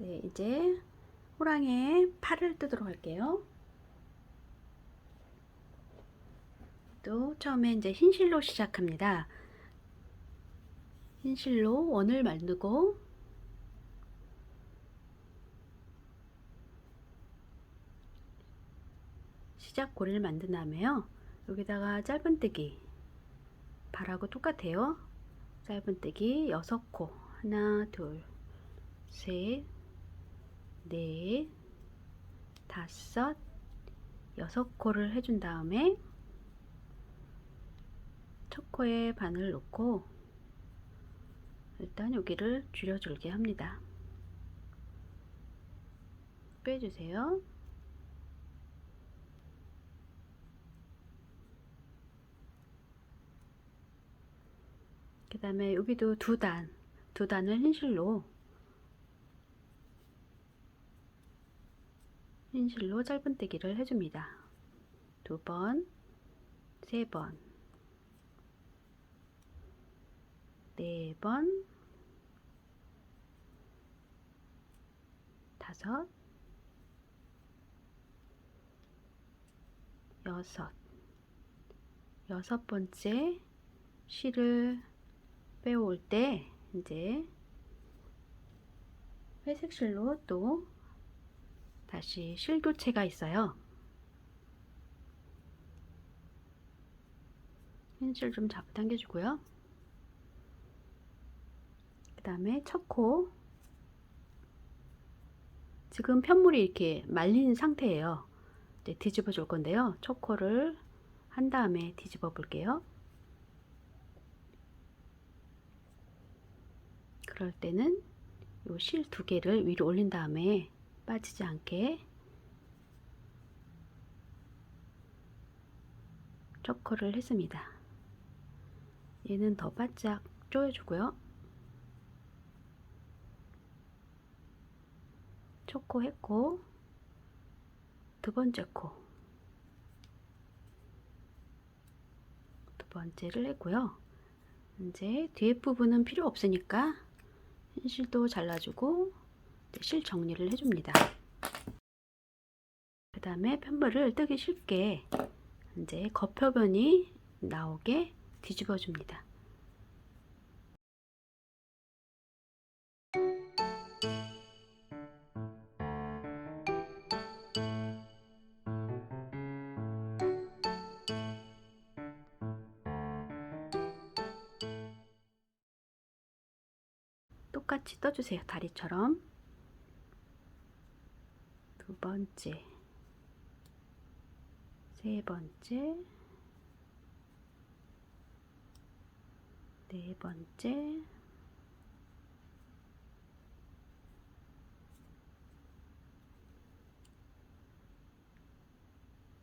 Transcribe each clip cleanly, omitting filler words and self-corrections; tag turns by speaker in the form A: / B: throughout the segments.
A: 네, 이제 호랑이의 팔을 뜯도록 할게요. 또 처음에 이제 흰 실로 시작합니다. 흰 실로 원을 만들고 시작 고리를 만든 다음에요. 여기다가 짧은뜨기 발하고 똑같아요. 짧은뜨기 6코 하나 둘 셋 넷 다섯 6코를 해준 다음에 첫 코에 바늘 놓고 일단 여기를 줄여줄게 합니다. 빼주세요. 그 다음에 여기도 두 단을 흰실로 짧은뜨기를 해줍니다. 2번, 3번, 4번, 5, 6 번째 실을 빼올 때 이제 회색 실로 또 다시 실 교체가 있어요. 흰실 좀 잡아당겨 주고요. 그 다음에 첫 코, 지금 편물이 이렇게 말린 상태예요. 이제 뒤집어 줄 건데요. 첫 코를 한 다음에 뒤집어 볼게요. 그럴 때는 요 실 2개를 위로 올린 다음에 빠지지 않게 첫 코를 했습니다. 얘는 더 바짝 조여주고요. 첫 코 했고, 두 번째 코, 두 번째를 했고요. 이제 뒤에 부분은 필요 없으니까 흰실도 잘라주고 실 정리를 해줍니다. 그 다음에 편물을 뜨기 쉽게 이제 겉표면이 나오게 뒤집어 줍니다. 똑같이 떠주세요. 다리처럼. 두 번째, 세 번째, 네 번째,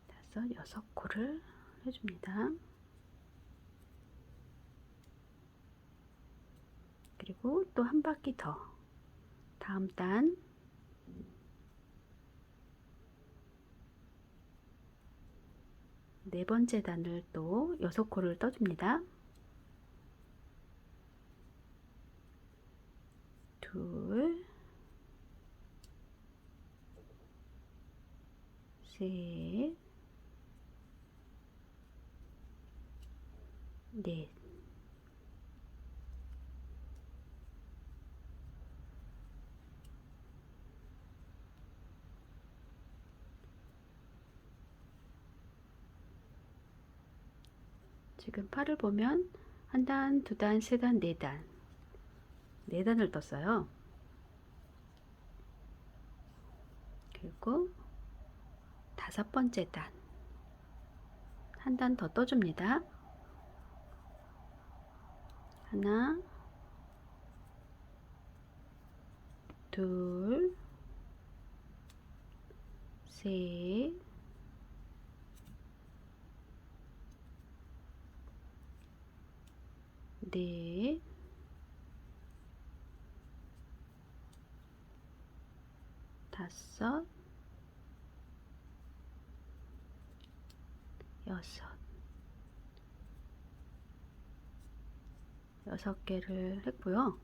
A: 다섯, 6코를 해줍니다. 그리고 또 한 바퀴 더 다음 단 네 번째 단을 또 6코를 떠줍니다. 둘, 셋, 넷, 지금 팔을 보면 한 단, 두 단, 세 단, 네 단, 네 단을 떴어요. 그리고 다섯 번째 단, 한 단 더 떠줍니다. 하나, 둘, 셋, 넷, 다섯, 여섯 개를 했고요.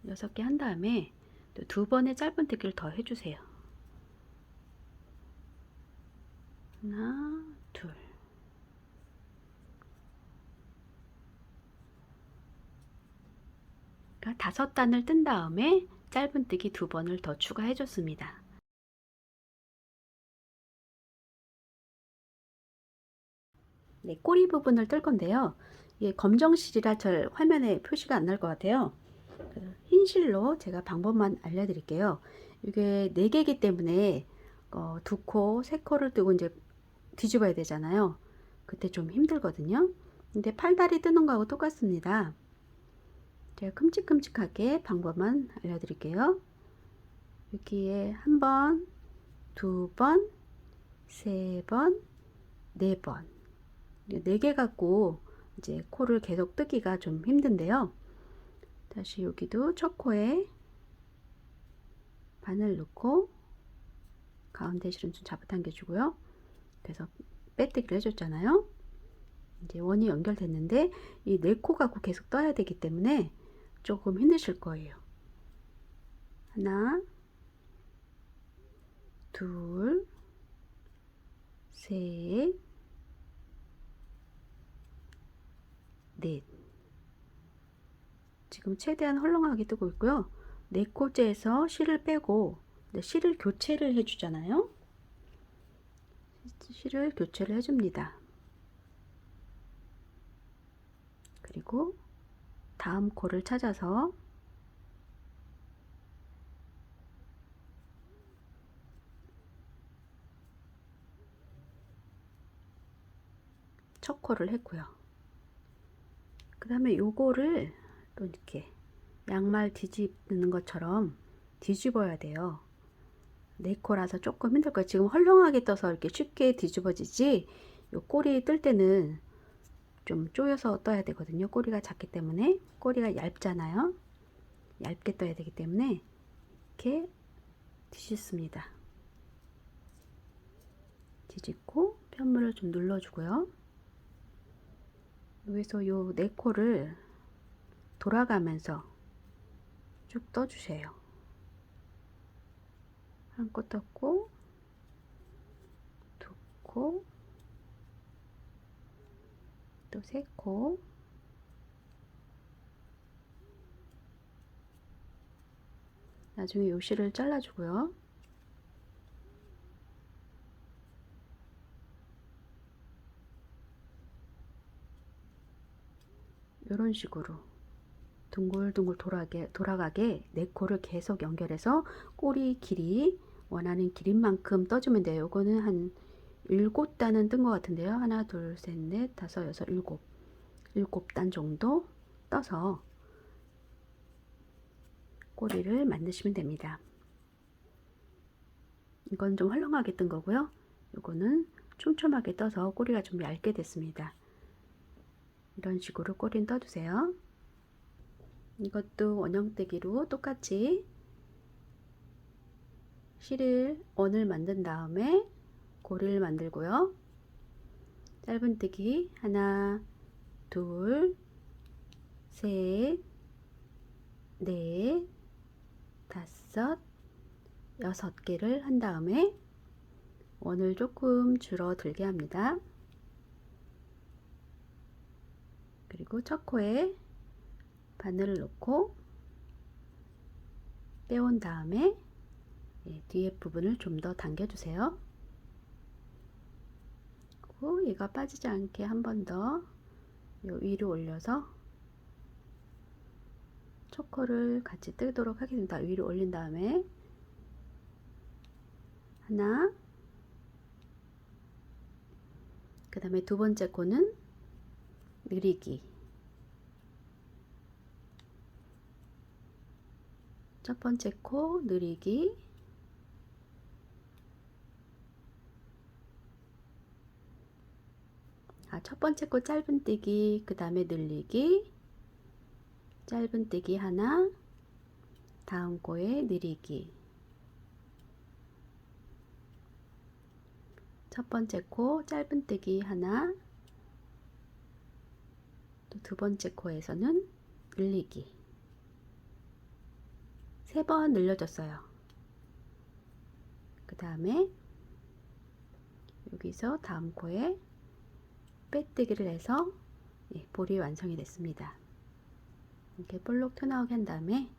A: 6개 한 다음에 또 2번의 짧은뜨기를 더 해주세요. 하나, 둘. 그러니까 5단을 뜬 다음에 짧은뜨기 2번을 더 추가해 줬습니다. 네, 꼬리 부분을 뜰 건데요. 이게 검정실이라 잘 화면에 표시가 안 날 것 같아요. 흰 실로 제가 방법만 알려드릴게요. 이게 4개이기 때문에 2코, 3코를 뜨고 이제 뒤집어야 되잖아요. 그때 좀 힘들거든요. 근데 팔다리 뜨는 거하고 똑같습니다. 제가 큼직큼직하게 방법만 알려드릴게요. 여기에 1번, 2번, 3번, 4번. 4개 갖고 이제 코를 계속 뜨기가 좀 힘든데요. 다시 여기도 첫 코에 바늘 넣고 가운데 실은 좀 잡아당겨 주고요. 그래서 빼뜨기를 해줬잖아요. 이제 원이 연결됐는데 이 4코 갖고 계속 떠야 되기 때문에 조금 힘드실 거예요. 하나, 둘, 셋, 넷. 지금 최대한 헐렁하게 뜨고 있고요. 4코째에서 실을 빼고 실을 교체를 해주잖아요. 실을 교체를 해줍니다. 그리고 다음 코를 찾아서 첫 코를 했고요. 그 다음에 요거를 또 이렇게 양말 뒤집는 것처럼 뒤집어야 돼요. 4코라서 조금 힘들 거예요. 지금 헐렁하게 떠서 이렇게 쉽게 뒤집어지지 요 꼬리 뜰 때는 좀 조여서 떠야 되거든요. 꼬리가 작기 때문에 꼬리가 얇잖아요. 얇게 떠야 되기 때문에 이렇게 뒤집습니다. 뒤집고 편물을 좀 눌러주고요. 여기서 요 4코를 돌아가면서 쭉 떠주세요. 한 코 떴고 2코 또 3코 나중에 요 실을 잘라주고요. 이런 식으로 둥글둥글 돌아가게 4코를 계속 연결해서 꼬리 길이 원하는 길인 만큼 떠주면 돼요. 요거는 한 7단은 뜬 것 같은데요. 하나, 둘, 셋, 넷, 다섯, 여섯, 일곱. 7단 정도 떠서 꼬리를 만드시면 됩니다. 이건 좀 헐렁하게 뜬 거고요. 요거는 촘촘하게 떠서 꼬리가 좀 얇게 됐습니다. 이런 식으로 꼬리는 떠주세요. 이것도 원형뜨기로 똑같이 실을 원을 만든 다음에 고리를 만들고요. 짧은뜨기 하나, 둘, 셋, 넷, 다섯, 6개를 한 다음에 원을 조금 줄어들게 합니다. 그리고 첫 코에 바늘을 넣고 빼온 다음에 뒤에 부분을 좀 더 당겨주세요. 그리고 얘가 빠지지 않게 한 번 더 위로 올려서 첫 코를 같이 뜨도록 하겠습니다. 위로 올린 다음에 하나, 그 다음에 2번째 코는 느리기, 첫 번째 코 느리기, 첫 번째 코 짧은뜨기, 그 다음에 늘리기, 짧은뜨기 하나, 다음 코에 느리기, 첫 번째 코 짧은뜨기 하나, 또 2번째 코에서는 늘리기, 3번 늘려줬어요. 그 다음에 여기서 다음 코에 빼뜨기를 해서 볼이 완성이 됐습니다. 이렇게 볼록 튀어나오게 한 다음에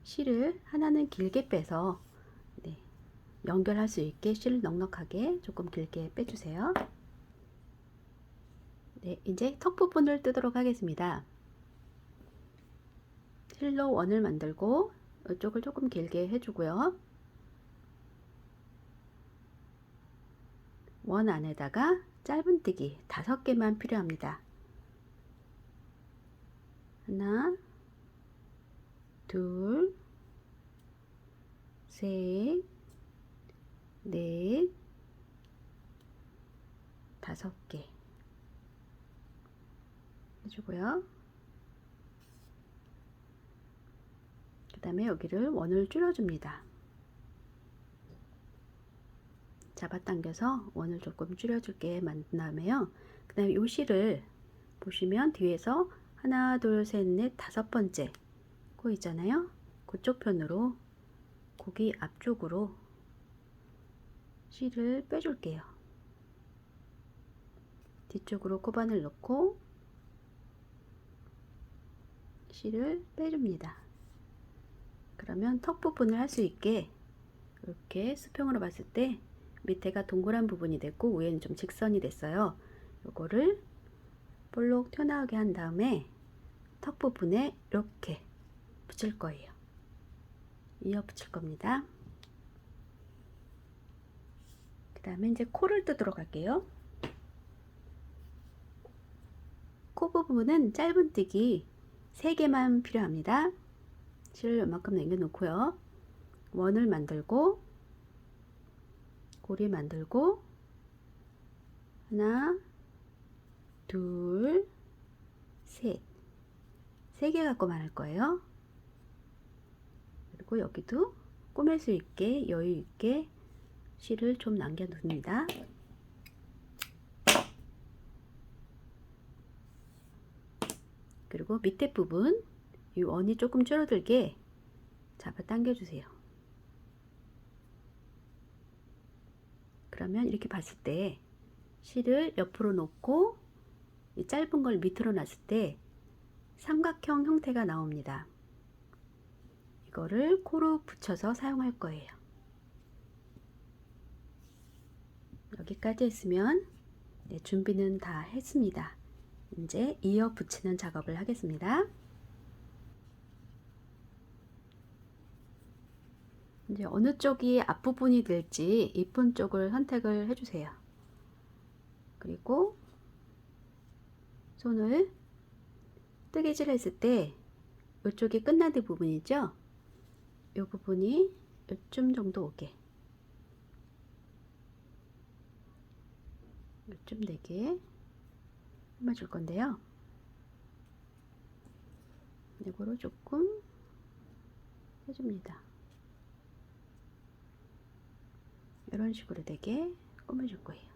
A: 실을 하나는 길게 빼서 연결할 수 있게 실을 넉넉하게 조금 길게 빼주세요. 이제 턱 부분을 뜨도록 하겠습니다. 실로 원을 만들고 이쪽을 조금 길게 해주고요. 원 안에다가 짧은뜨기 5개만 필요합니다. 하나, 둘, 셋, 넷, 5개 해주고요. 그 다음에 여기를 원을 줄여줍니다. 잡아당겨서 원을 조금 줄여줄게 만든 다음에요. 그 다음에 요 실을 보시면 뒤에서 하나, 둘, 셋, 넷, 5번째 코 있잖아요. 그쪽 편으로 고기 앞쪽으로 실을 빼줄게요. 뒤쪽으로 코바늘 넣고 실을 빼줍니다. 그러면 턱 부분을 할 수 있게 이렇게 수평으로 봤을 때 밑에가 동그란 부분이 됐고 위에는 좀 직선이 됐어요. 요거를 볼록 튀어나오게 한 다음에 턱 부분에 이렇게 붙일 거예요. 이어 붙일 겁니다. 그 다음에 이제 코를 뜨도록 할게요. 코 부분은 짧은뜨기 3개만 필요합니다. 실을 이만큼 남겨놓고요. 원을 만들고 고리 만들고 하나, 둘, 셋 3개 갖고만 할 거예요. 그리고 여기도 꾸밀 수 있게 여유 있게 실을 좀 남겨 둡니다. 그리고 밑에 부분 이 원이 조금 줄어들게 잡아 당겨 주세요. 그러면 이렇게 봤을 때 실을 옆으로 놓고 이 짧은 걸 밑으로 놨을 때 삼각형 형태가 나옵니다. 이거를 코로 붙여서 사용할 거예요. 여기까지 했으면 준비는 다 했습니다. 이제 이어 붙이는 작업을 하겠습니다. 이제 어느 쪽이 앞부분이 될지 이쁜 쪽을 선택을 해주세요. 그리고 손을 뜨개질 했을 때 이쪽이 끝나는 부분이죠. 이 부분이 요쯤 정도 오게 요쯤 되게 해줄 건데요. 이거로 조금 해줍니다. 이런 식으로 되게 꾸며줄 거예요.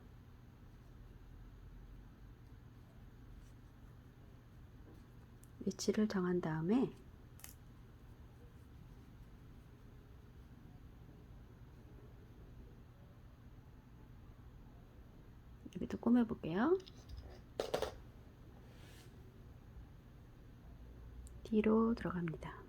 A: 위치를 정한 다음에 여기도 꾸며볼게요. 뒤로 들어갑니다.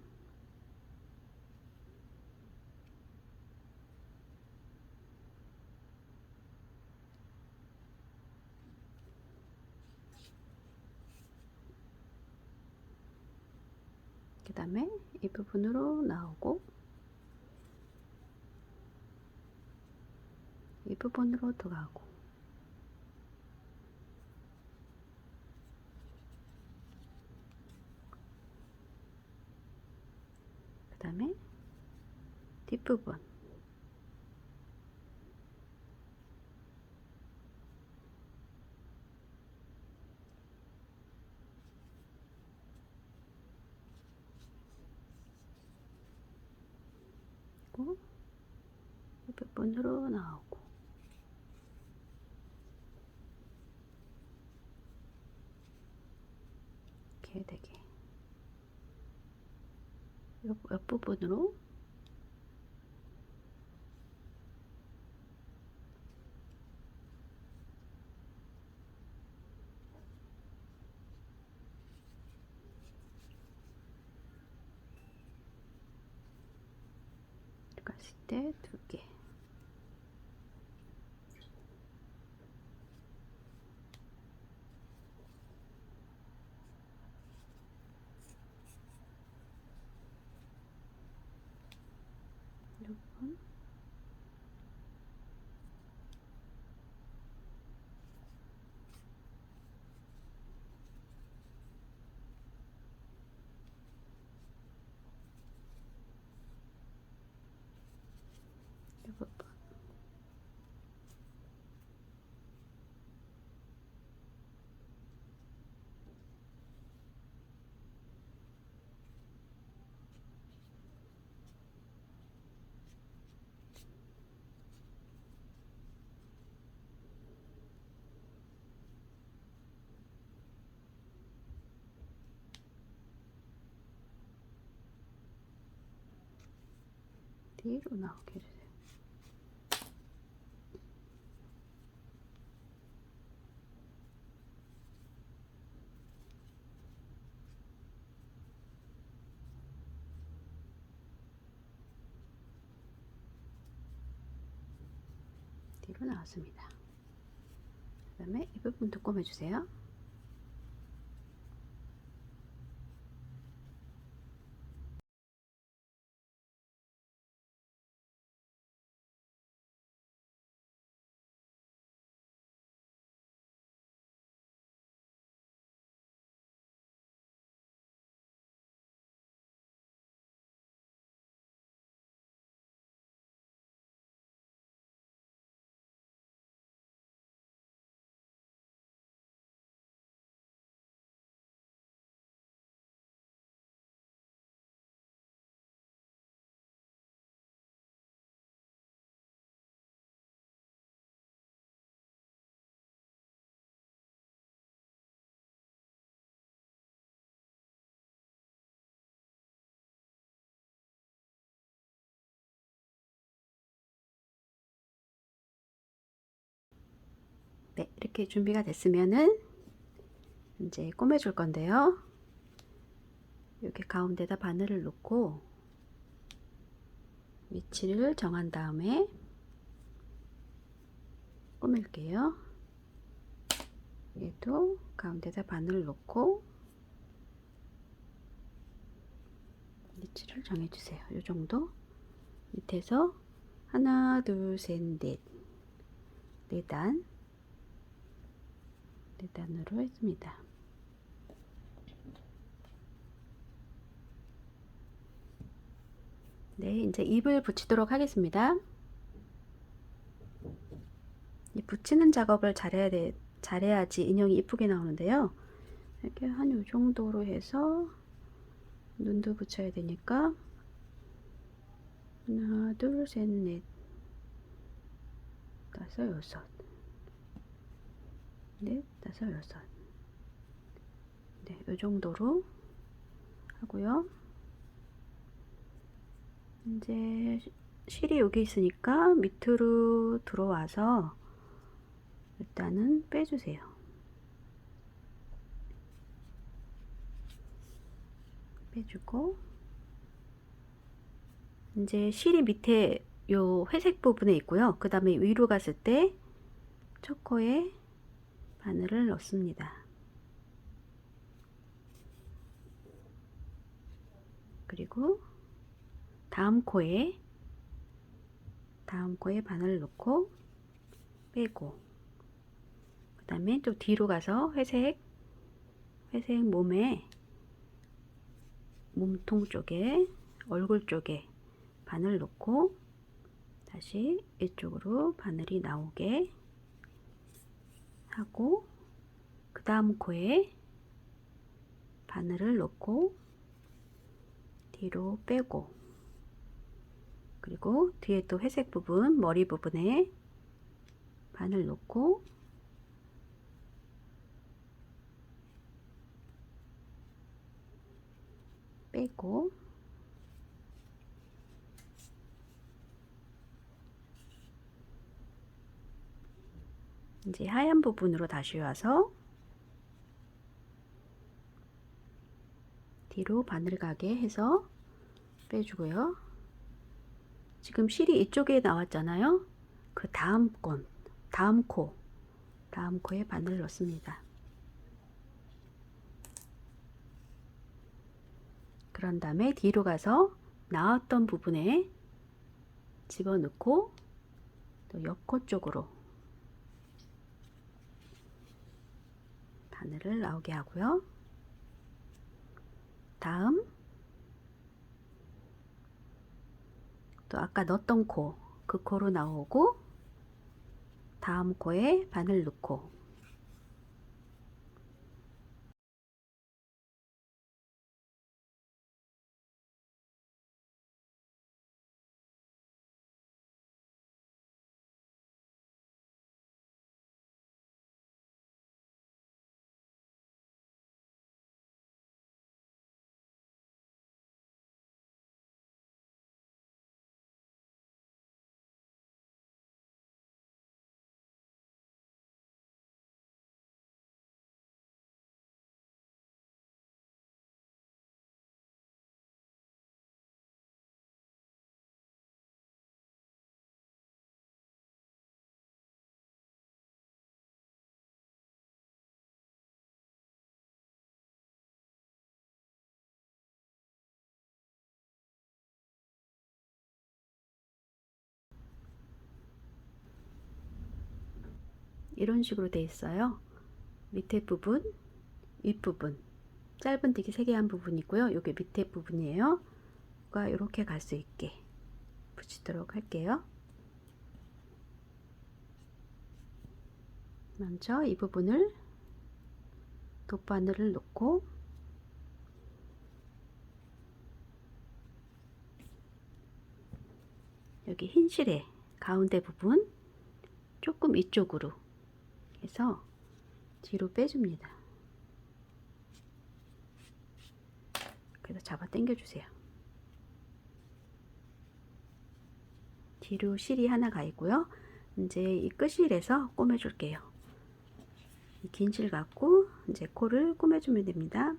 A: 그 다음에 이 부분으로 나오고 이 부분으로 들어가고 그 다음에 뒷부분 그리고 이 부분으로 나오고 이렇게 되게 옆부분으로 갔을 때 2개. 이번 뒤로 나오게 해주세요. 뒤로 나왔습니다. 그 다음에 이 부분도 꼬매주세요. 네, 이렇게 준비가 됐으면은 이제 꼬매줄 건데요. 여기 가운데다 바늘을 놓고 위치를 정한 다음에 꼬맬게요. 얘도 가운데다 바늘을 놓고 위치를 정해주세요. 이 정도 밑에서 하나, 둘, 셋, 넷, 4단, 4단으로 했습니다. 네, 이제 잎을 붙이도록 하겠습니다. 이 붙이는 작업을 잘해야지 인형이 이쁘게 나오는데요. 이렇게 한 요 정도로 해서 눈도 붙여야 되니까 하나, 둘, 셋, 넷, 5, 6, 넷, 5, 6. 네, 요 정도로 하고요. 이제 실이 여기 있으니까 밑으로 들어와서 일단은 빼주세요. 빼주고 이제 실이 밑에 요 회색 부분에 있고요. 그 다음에 위로 갔을 때 초코에 바늘을 넣습니다. 그리고 다음 코에 바늘을 넣고 빼고 그 다음에 또 뒤로 가서 회색 몸통 쪽에 얼굴 쪽에 바늘 넣고 다시 이쪽으로 바늘이 나오게 하고 그 다음 코에 바늘을 넣고 뒤로 빼고 그리고 뒤에 또 회색 부분 머리 부분에 바늘 넣고 빼고 이제 하얀 부분으로 다시 와서 뒤로 바늘 가게 해서 빼주고요. 지금 실이 이쪽에 나왔잖아요. 그 다음 코에 바늘을 넣습니다. 그런 다음에 뒤로 가서 나왔던 부분에 집어넣고 또 옆코 쪽으로 바늘을 나오게 하고요. 다음 또 아까 넣었던 그 코로 나오고 다음 코에 바늘 넣고 이런 식으로 돼 있어요. 밑에 부분, 윗부분, 짧은뜨기 3개 한 부분이 있고요. 요게 밑에 부분이에요. 이렇게 갈 수 있게 붙이도록 할게요. 먼저 이 부분을 돗바늘을 놓고 여기 흰 실의 가운데 부분 조금 이쪽으로 해서 뒤로 빼줍니다. 그래서 잡아 당겨 주세요. 뒤로 실이 하나 가 있고요. 이제 이 끝실에서 꼬매 줄게요. 이 긴 실 갖고 이제 코를 꼬매 주면 됩니다.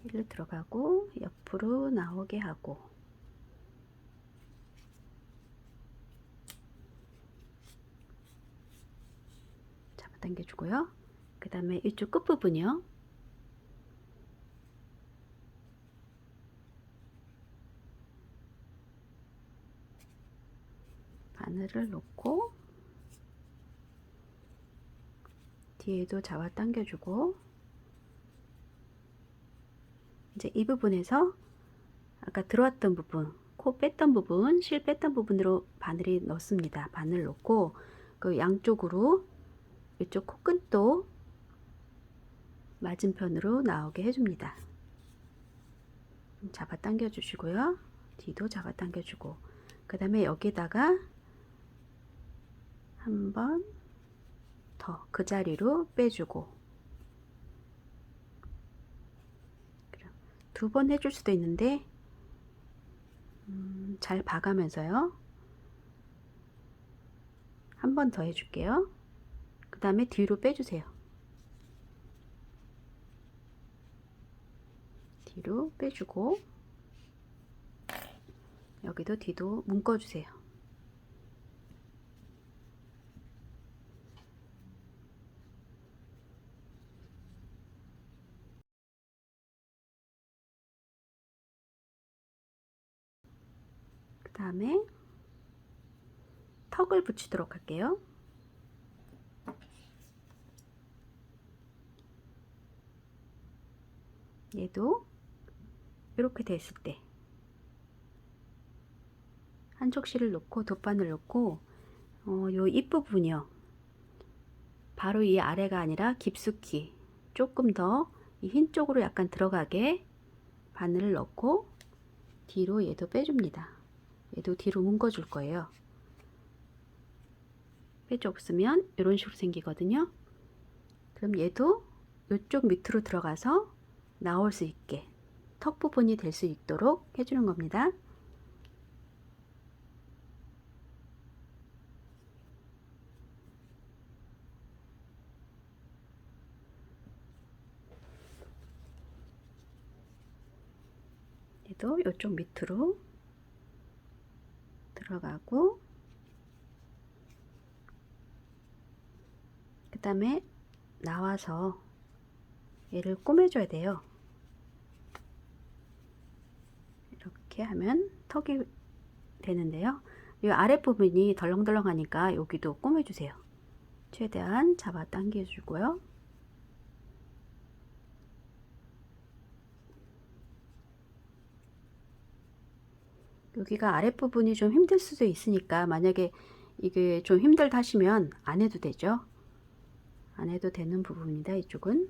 A: 힐로 들어가고 옆으로 나오게 하고 잡아당겨 주고요. 그 다음에 이쪽 끝부분이요. 바늘을 놓고 뒤에도 잡아 당겨 주고 이제 이 부분에서 아까 들어왔던 부분, 코 뺐던 부분, 실 뺐던 부분으로 바늘이 넣습니다. 바늘 넣고 그 양쪽으로 이쪽 코끝도 맞은편으로 나오게 해줍니다. 잡아 당겨 주시고요. 뒤도 잡아 당겨 주고 그 다음에 여기다가 한 번 더 그 자리로 빼주고 2번 해줄 수도 있는데 잘 봐가면서요. 한 번 더 해줄게요. 그 다음에 뒤로 빼주세요. 뒤로 빼주고 여기도 뒤도 묶어주세요. 그 다음에 턱을 붙이도록 할게요. 얘도 이렇게 됐을 때 한쪽 실을 놓고 돗바늘 놓고 요 입부분이요. 바로 이 아래가 아니라 깊숙이 조금 더 이 흰 쪽으로 약간 들어가게 바늘을 넣고 뒤로 얘도 빼줍니다. 얘도 뒤로 묶어 줄 거예요. 빼줘 없으면 이런 식으로 생기거든요. 그럼 얘도 이쪽 밑으로 들어가서 나올 수 있게 턱 부분이 될 수 있도록 해주는 겁니다. 얘도 이쪽 밑으로 들어가고, 그 다음에 나와서 얘를 꼬매줘야 돼요. 이렇게 하면 턱이 되는데요. 이 아랫부분이 덜렁덜렁하니까 여기도 꼬매주세요. 최대한 잡아 당겨주고요. 여기가 아랫부분이 좀 힘들 수도 있으니까 만약에 이게 좀 힘들다 하시면 안 해도 되죠. 안 해도 되는 부분이다. 이쪽은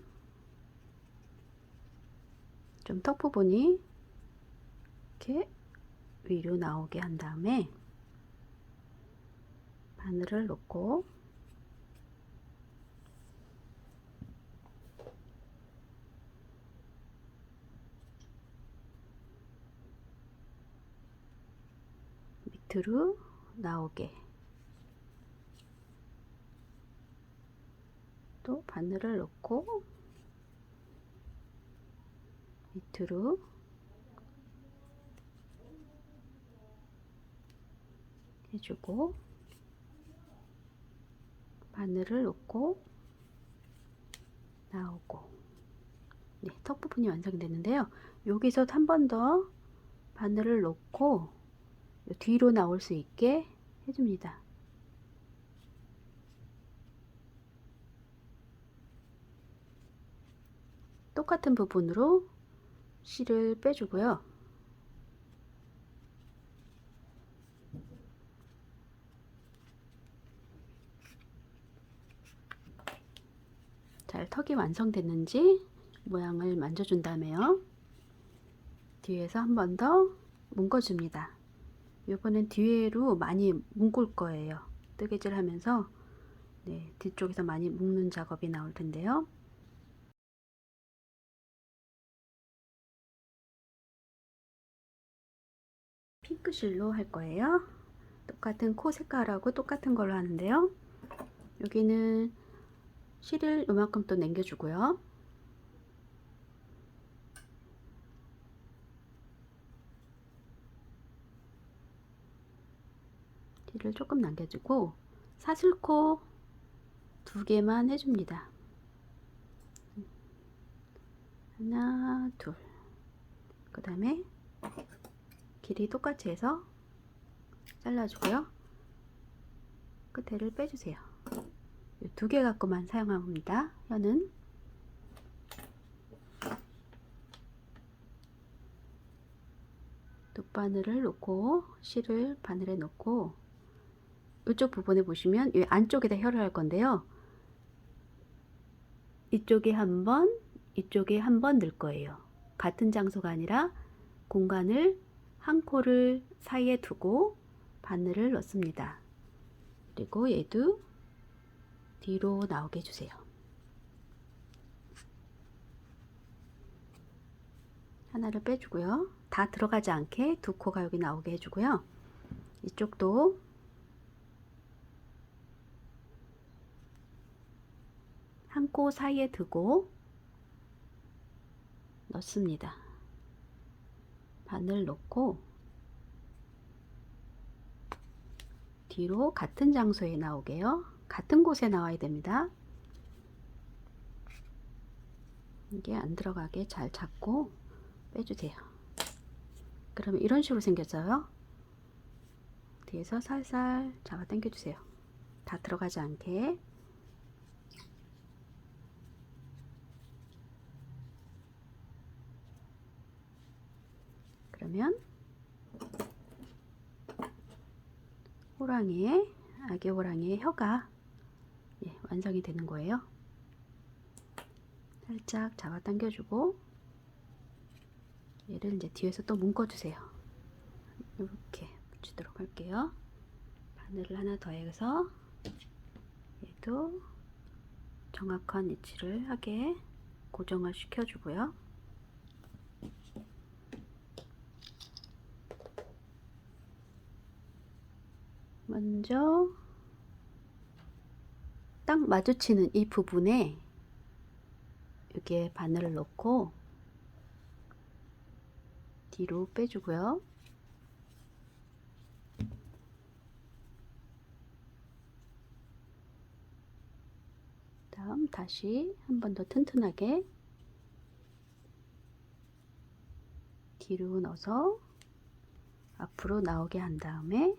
A: 좀 턱 부분이 이렇게 위로 나오게 한 다음에 바늘을 놓고 밑으로 나오게 또 바늘을 놓고 밑으로 해주고 바늘을 놓고 나오고, 네, 턱 부분이 완성됐는데요. 여기서 한 번 더 바늘을 놓고 뒤로 나올 수 있게 해줍니다. 똑같은 부분으로 실을 빼주고요. 잘 턱이 완성됐는지 모양을 만져준 다음에요. 뒤에서 한 번 더 묶어줍니다. 이번엔 뒤로 많이 묶을 거예요. 뜨개질 하면서 네, 뒤쪽에서 많이 묶는 작업이 나올 텐데요. 핑크 실로 할 거예요. 똑같은 코 색깔하고 똑같은 걸로 하는데요. 여기는 실을 요만큼 또 남겨주고요. 실을 조금 남겨주고 사슬코 2개만 해줍니다. 하나, 둘. 그 다음에 길이 똑같이 해서 잘라주고요. 끝에를 빼주세요. 2개 갖고만 사용합니다. 혀는 돗바늘을 놓고 실을 바늘에 놓고 이쪽 부분에 보시면 이 안쪽에다 혀를 할 건데요. 이쪽에 한 번, 이쪽에 한 번 넣을 거예요. 같은 장소가 아니라 공간을 한 코를 사이에 두고 바늘을 넣습니다. 그리고 얘도 뒤로 나오게 해주세요. 하나를 빼주고요. 다 들어가지 않게 2코가 여기 나오게 해주고요. 이쪽도 한 코 사이에 두고 넣습니다. 바늘 넣고 뒤로 같은 장소에 나오게요. 같은 곳에 나와야 됩니다. 이게 안 들어가게 잘 잡고 빼주세요. 그러면 이런 식으로 생겼어요. 뒤에서 살살 잡아 당겨 주세요. 다 들어가지 않게. 그러면 호랑이의 아기 호랑이의 혀가 완성이 되는 거예요. 살짝 잡아 당겨주고 얘를 이제 뒤에서 또 묶어주세요. 이렇게 붙이도록 할게요. 바늘을 하나 더 해서 얘도 정확한 위치를 하게 고정을 시켜주고요. 먼저 딱 마주치는 이 부분에 여기에 바늘을 넣고 뒤로 빼주고요. 다음 다시 한 번 더 튼튼하게 뒤로 넣어서 앞으로 나오게 한 다음에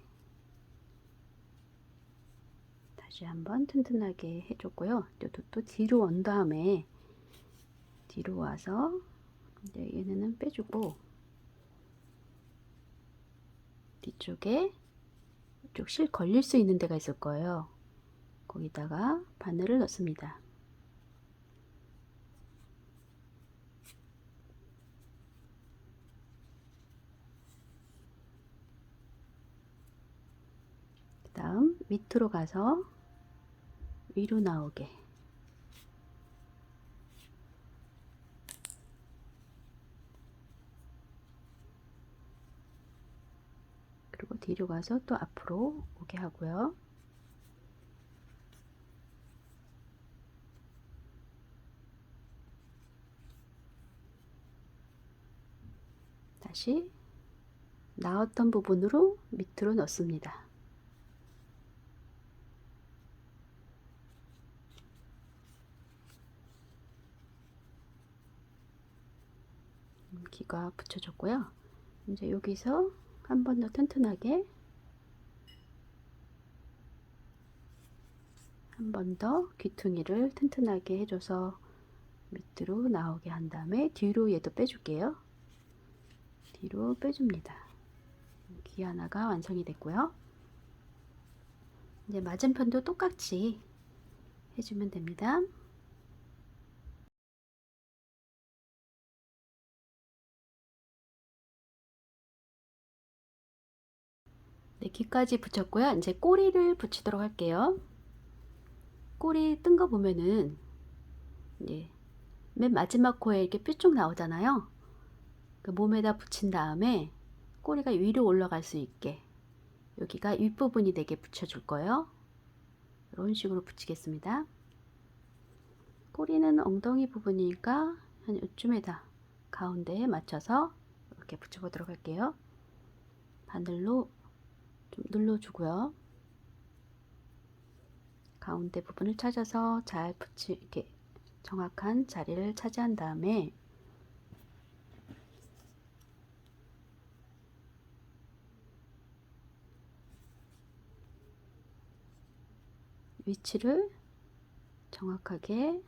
A: 다시 한번 튼튼하게 해줬고요. 또 뒤로 온 다음에 뒤로 와서 이제 얘네는 빼주고 뒤쪽에 쪽 실 걸릴 수 있는 데가 있을 거예요. 거기다가 바늘을 넣습니다. 그 다음 밑으로 가서 위로 나오게 그리고 뒤로 가서 또 앞으로 오게 하고요. 다시 나왔던 부분으로 밑으로 넣습니다. 기가 붙여졌고요. 이제 여기서 한 번 더 튼튼하게 한 번 더 귀퉁이를 튼튼하게 해줘서 밑으로 나오게 한 다음에 뒤로 얘도 빼줄게요. 뒤로 빼줍니다. 귀 하나가 완성이 됐고요. 이제 맞은편도 똑같이 해주면 됩니다. 네, 귀까지 붙였고요. 이제 꼬리를 붙이도록 할게요. 꼬리 뜬 거 보면은 이제 맨 마지막 코에 이렇게 뾰족 나오잖아요. 그 몸에다 붙인 다음에 꼬리가 위로 올라갈 수 있게 여기가 윗부분이 되게 붙여줄 거예요. 이런 식으로 붙이겠습니다. 꼬리는 엉덩이 부분이니까 한 이쯤에다 가운데에 맞춰서 이렇게 붙여보도록 할게요. 바늘로 좀 눌러주고요. 가운데 부분을 찾아서 잘 이렇게 정확한 자리를 차지한 다음에 위치를 정확하게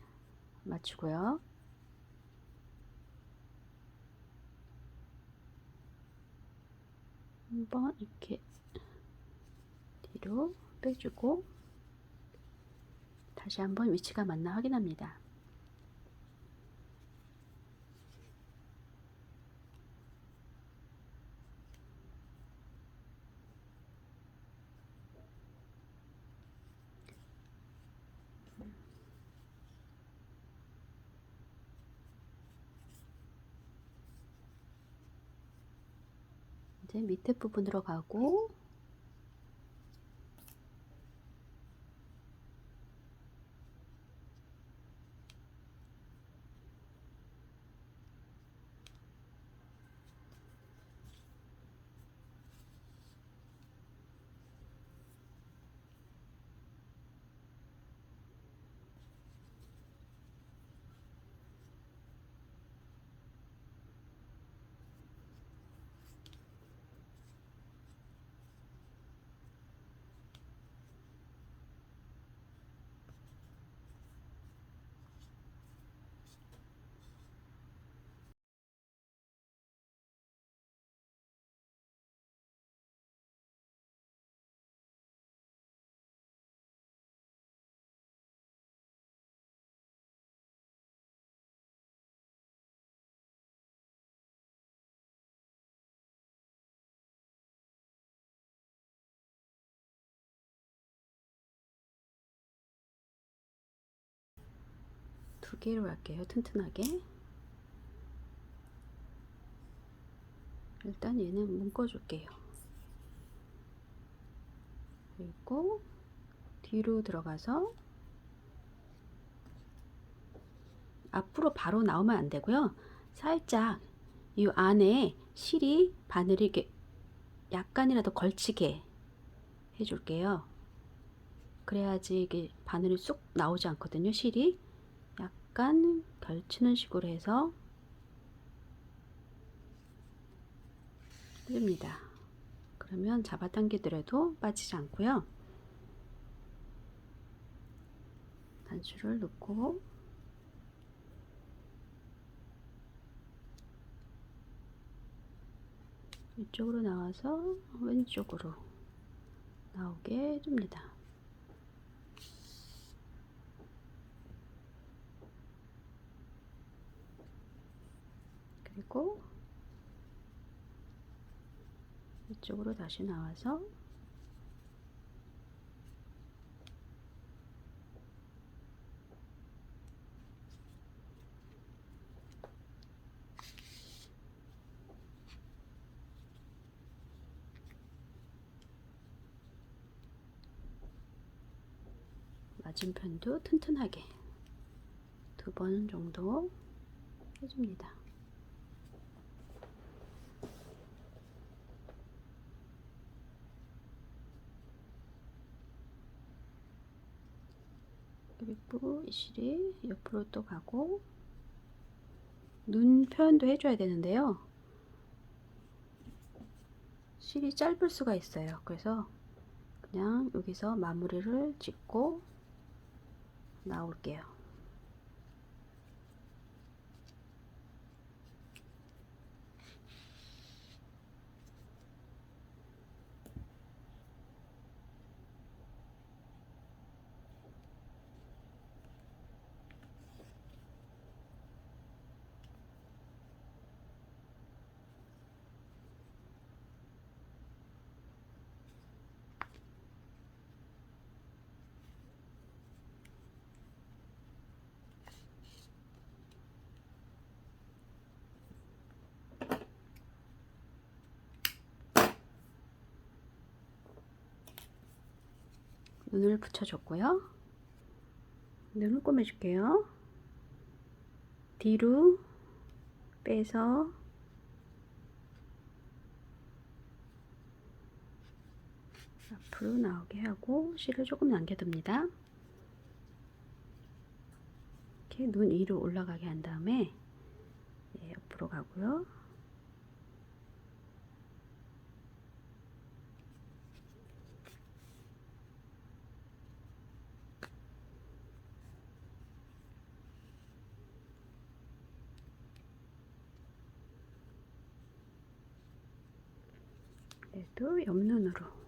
A: 맞추고요. 한번 이렇게 뒤로 빼주고 다시 한번 위치가 맞나 확인합니다. 이제 밑에 부분으로 가고 2개로 할게요. 튼튼하게. 일단 얘는 묶어 줄게요. 그리고 뒤로 들어가서 앞으로 바로 나오면 안 되고요. 살짝 이 안에 실이 바늘이 이렇게 약간이라도 걸치게 해줄게요. 그래야지 이게 바늘이 쑥 나오지 않거든요. 실이 약간 걸치는 식으로 해서 뜹니다. 그러면 잡아당기더라도 빠지지 않고요. 단추를 넣고 이쪽으로 나와서 왼쪽으로 나오게 해줍니다. 그리고 이쪽으로 다시 나와서 맞은편도 튼튼하게 2번 정도 해줍니다. 그리고 이 실이 옆으로 또 가고 눈 표현도 해줘야 되는데요. 실이 짧을 수가 있어요. 그래서 그냥 여기서 마무리를 짓고 나올게요. 눈을 붙여줬고요. 눈을 꾸며줄게요. 뒤로 빼서 앞으로 나오게 하고 실을 조금 남겨둡니다. 이렇게 눈 위로 올라가게 한 다음에 옆으로 가고요. 얘도 옆눈으로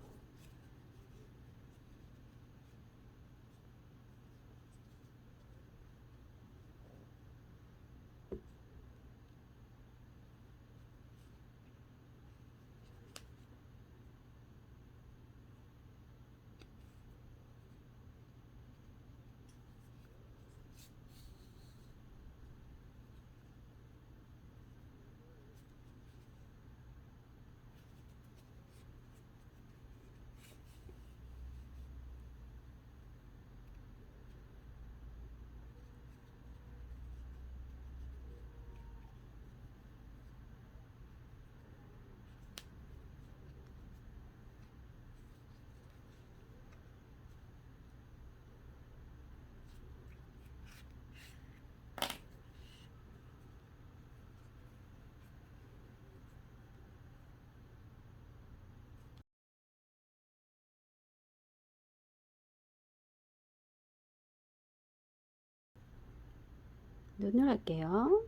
A: 눈을 할게요.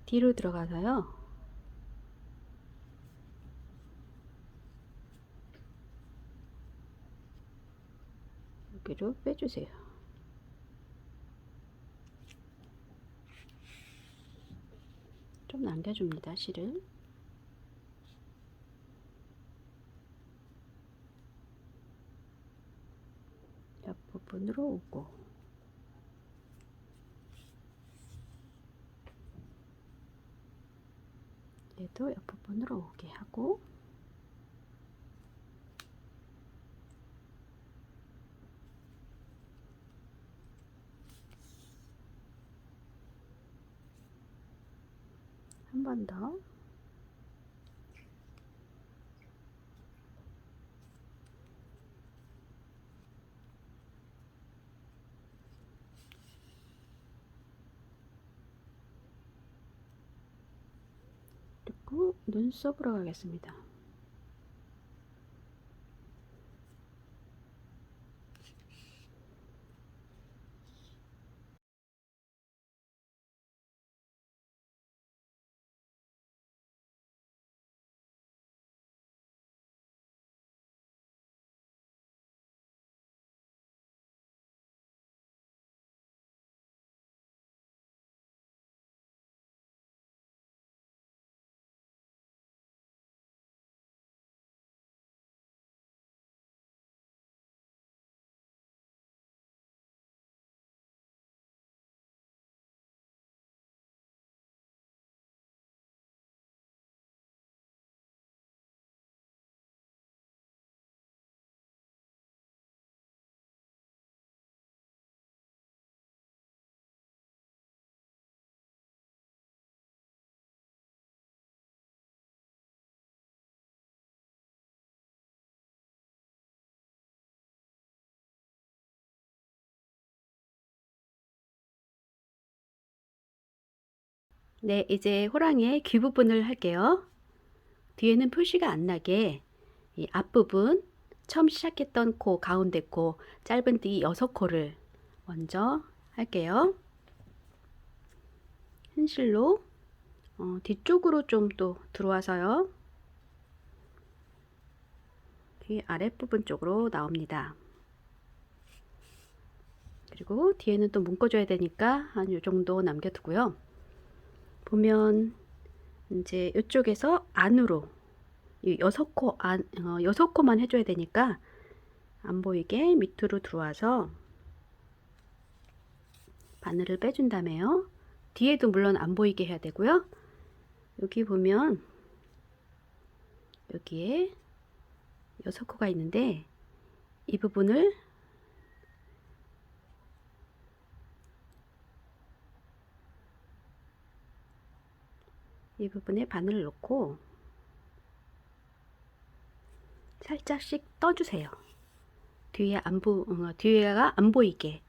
A: 뒤로 들어가서요. 여기로 빼주세요. 좀 남겨줍니다. 실을. 옆부분으로 오고 여기도 옆부분으로 오게 하고, 한 번 더. 그리고 눈썹으로 가겠습니다. 네, 이제 호랑이의 귀 부분을 할게요. 뒤에는 표시가 안 나게 이 앞부분, 처음 시작했던 코, 가운데 코, 짧은 띠 6코를 먼저 할게요. 흰실로 뒤쪽으로 좀 또 들어와서요. 귀 아랫부분 쪽으로 나옵니다. 그리고 뒤에는 또 묶어줘야 되니까 한 요 정도 남겨두고요. 보면 이제 이쪽에서 안으로 이 6코 안 6코만 해줘야 되니까 안 보이게 밑으로 들어와서 바늘을 빼준 다음에요. 뒤에도 물론 안 보이게 해야 되고요. 여기 보면 여기에 6코가 있는데 이 부분을 이 부분에 바늘을 넣고 살짝씩 떠주세요. 뒤에가 안 보이게.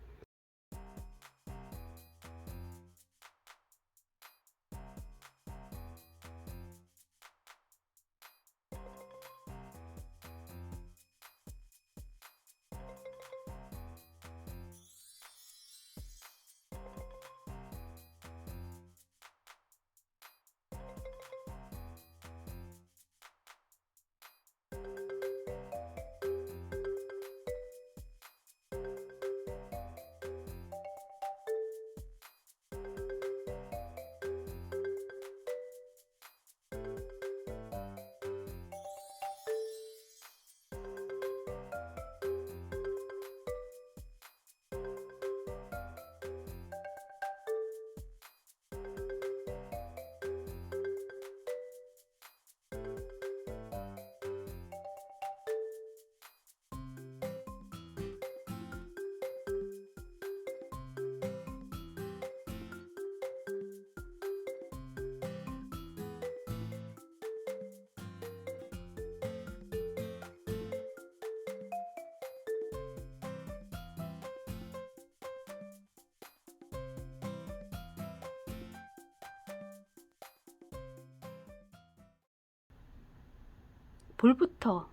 A: 볼부터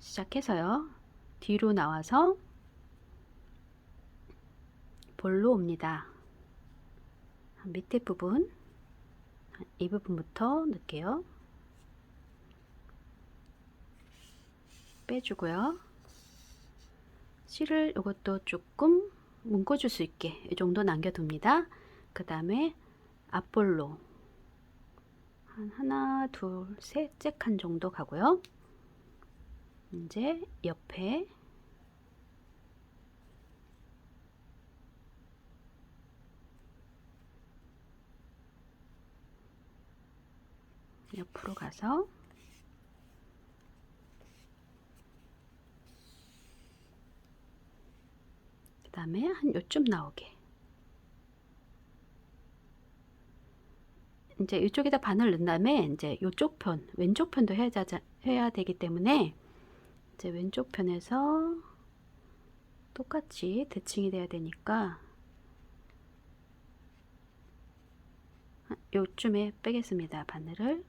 A: 시작해서요. 뒤로 나와서 볼로 옵니다. 밑에 부분, 이 부분부터 넣을게요. 빼주고요. 실을 이것도 조금 묶어줄 수 있게 이 정도 남겨둡니다. 그 다음에 앞볼로 한 하나, 둘, 셋 한 정도 가고요. 이제 옆에 옆으로 가서 그 다음에 한 요쯤 나오게. 이제 이쪽에다 바늘 넣은 다음에 이제 이쪽 편, 왼쪽 편도 해야 되기 때문에 이제 왼쪽 편에서 똑같이 대칭이 돼야 되니까 요쯤에 빼겠습니다. 바늘을.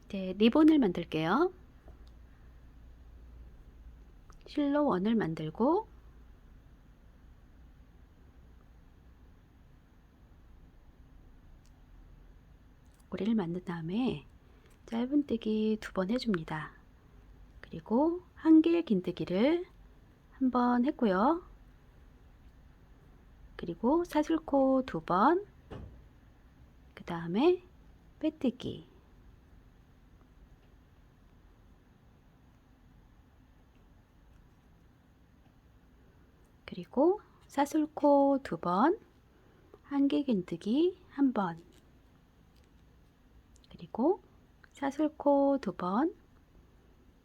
A: 이제 리본을 만들게요. 실로 원을 만들고 고리를 만든 다음에 짧은뜨기 2번 해줍니다. 그리고 한 개의 긴뜨기를 한 번 했고요. 그리고 사슬코 2번, 그 다음에 빼뜨기, 그리고 사슬코 2번, 한 개 긴뜨기 1번, 그리고 사슬코 2번,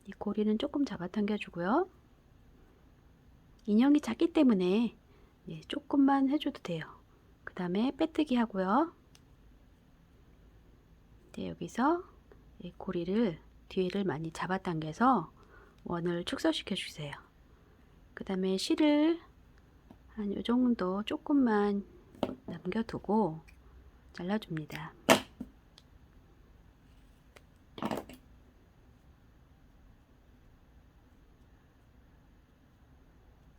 A: 이 고리는 조금 잡아당겨 주고요. 인형이 작기 때문에 조금만 해줘도 돼요. 그 다음에 빼뜨기 하고요. 여기서 이 고리를 뒤를 많이 잡아당겨서 원을 축소시켜 주세요. 그 다음에 실을 한 요 정도 조금만 남겨두고 잘라줍니다.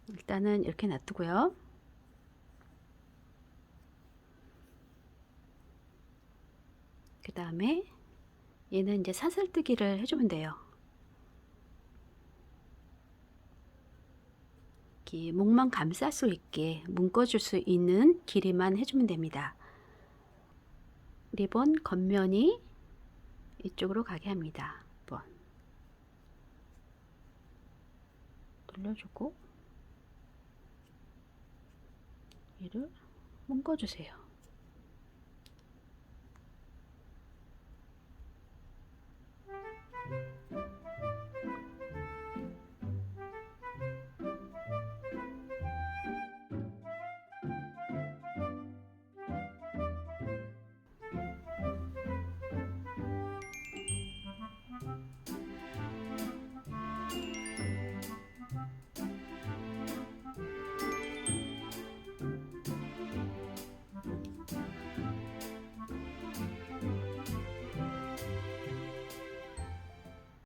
A: 일단은 이렇게 놔두고요. 그 다음에 얘는 이제 사슬뜨기를 해주면 돼요. 이렇게 목만 감쌀 수 있게 묶어줄 수 있는 길이만 해주면 됩니다. 리본 겉면이 이쪽으로 가게 합니다. 한번 눌러주고 여기를 묶어주세요.